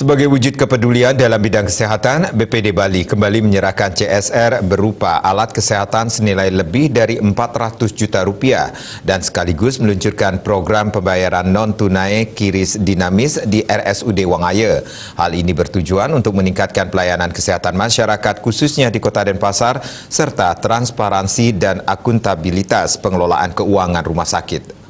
Sebagai wujud kepedulian dalam bidang kesehatan, BPD Bali kembali menyerahkan CSR berupa alat kesehatan senilai lebih dari Rp400 juta dan sekaligus meluncurkan program pembayaran non-tunai QRIS dinamis di RSUD Wangaya. Hal ini bertujuan untuk meningkatkan pelayanan kesehatan masyarakat khususnya di Kota Denpasar serta transparansi dan akuntabilitas pengelolaan keuangan rumah sakit.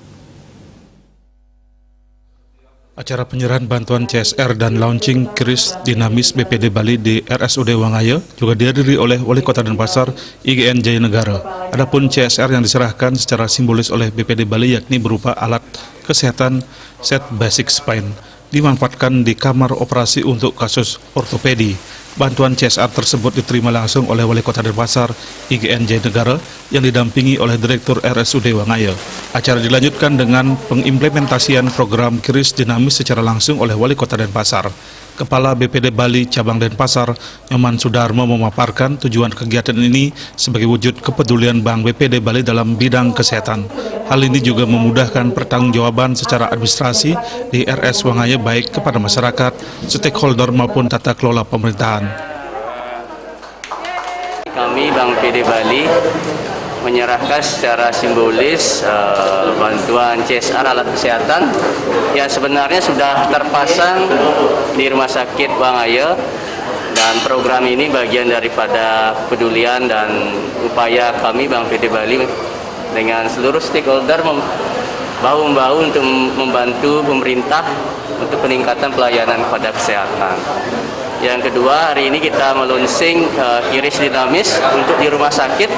Acara penyerahan bantuan CSR dan launching QRIS dinamis BPD Bali di RSUD Wangaya juga dihadiri oleh Wali Kota Denpasar IGN Jaya Negara. Adapun CSR yang diserahkan secara simbolis oleh BPD Bali yakni berupa alat kesehatan set basic spine dimanfaatkan di kamar operasi untuk kasus ortopedi. Bantuan CSR tersebut diterima langsung oleh Wali Kota Denpasar IGN Jaya Negara yang didampingi oleh Direktur RSUD Wangaya. Acara dilanjutkan dengan pengimplementasian program QRIS dinamis secara langsung oleh Wali Kota Denpasar. Kepala BPD Bali Cabang Denpasar, Nyoman Sudarmo memaparkan tujuan kegiatan ini sebagai wujud kepedulian Bank BPD Bali dalam bidang kesehatan. Hal ini juga memudahkan pertanggungjawaban secara administrasi di RS Wangaya baik kepada masyarakat, stakeholder maupun tata kelola pemerintahan. Kami Bank BPD Bali menyerahkan secara simbolis bantuan CSR alat kesehatan yang sebenarnya sudah terpasang di Rumah Sakit Wangaya, dan program ini bagian daripada kepedulian dan upaya kami Bank BPD Bali dengan seluruh stakeholder bahu-membahu untuk membantu pemerintah untuk peningkatan pelayanan kepada kesehatan. Yang kedua, hari ini kita meluncing QRIS dinamis untuk di rumah sakit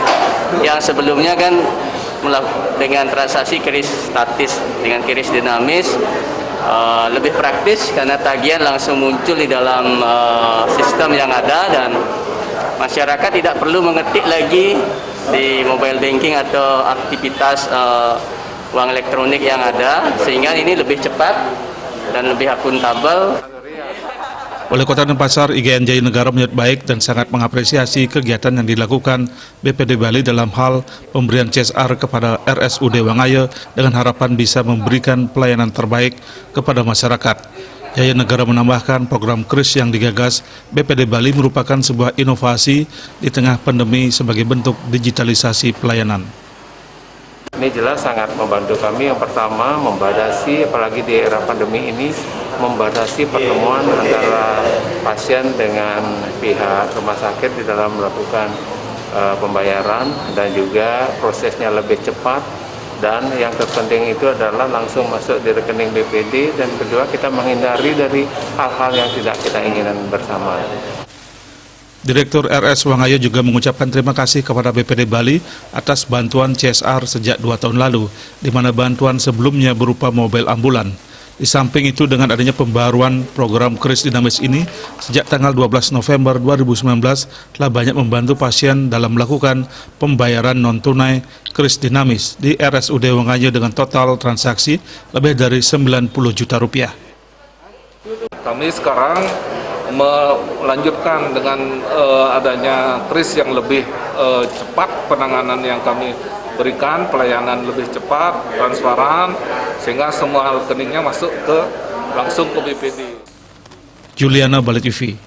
yang sebelumnya kan dengan transaksi QRIS statis. Dengan QRIS dinamis lebih praktis karena tagihan langsung muncul di dalam sistem yang ada dan masyarakat tidak perlu mengetik lagi di mobile banking atau aktivitas uang elektronik yang ada, sehingga ini lebih cepat dan lebih akuntabel. Wali Kota Denpasar IGN Jaya Negara menyambut baik dan sangat mengapresiasi kegiatan yang dilakukan BPD Bali dalam hal pemberian CSR kepada RSUD Wangaya dengan harapan bisa memberikan pelayanan terbaik kepada masyarakat. Jaya Negara menambahkan program QRIS yang digagas BPD Bali merupakan sebuah inovasi di tengah pandemi sebagai bentuk digitalisasi pelayanan. Ini jelas sangat membantu kami. Yang pertama, membatasi, apalagi di era pandemi ini, membatasi pertemuan antara pasien dengan pihak rumah sakit di dalam melakukan pembayaran, dan juga prosesnya lebih cepat, dan yang terpenting itu adalah langsung masuk di rekening BPD, dan kedua kita menghindari dari hal-hal yang tidak kita inginkan bersama. Direktur RS Wangaya juga mengucapkan terima kasih kepada BPD Bali atas bantuan CSR sejak 2 tahun lalu, di mana bantuan sebelumnya berupa mobil ambulan. Di samping itu, dengan adanya pembaruan program QRIS dinamis ini, sejak tanggal 12 November 2019 telah banyak membantu pasien dalam melakukan pembayaran non-tunai QRIS dinamis di RSUD Wangaya dengan total transaksi lebih dari Rp90 juta. Kami sekarang melanjutkan dengan adanya QRIS yang lebih cepat, penanganan yang kami berikan, pelayanan lebih cepat, transparan, sehingga semua rekeningnya masuk langsung ke BPD. Juliana, Bali TV.